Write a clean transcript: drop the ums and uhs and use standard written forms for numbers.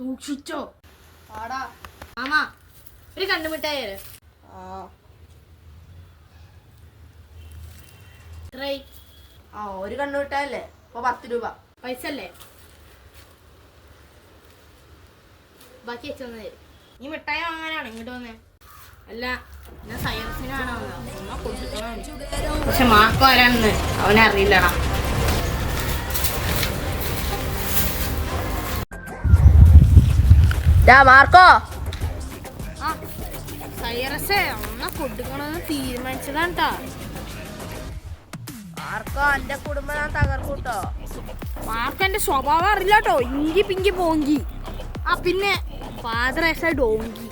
സൂക്ഷിച്ചോ ആടാ മാമാ ഒരു കണ്ണുമിട്ടായി ഒരു കണ്ണു വിട്ടല്ലേ ഇപ്പൊ 10 രൂപ പൈസ അല്ലേ ബാക്കി വെച്ചൊന്നു തരും. ഈ മിഠായി വാങ്ങാനാണ് ഇങ്ങോട്ട് വന്നേ? അല്ല ഞാൻ സയൻസിനാണ് വന്നത്. പക്ഷെ മാർക്കോ ആരാണെന്ന് അവനറിയില്ലടാ. മാർക്കോ സൈറസേ ഒന്ന കൊടുക്കണമെന്ന് തീരുമാനിച്ചതാണ്ടാ. മാർക്കോ എന്റെ കുടുംബം ഞാൻ തകർക്കൂട്ടോ. മാർക്കോ എന്റെ സ്വഭാവം അറിയില്ല കേട്ടോ. ഇങ്കി പിങ്കി പോങ്കി. പിന്നെ ഫാദർ ഡോങ്കി.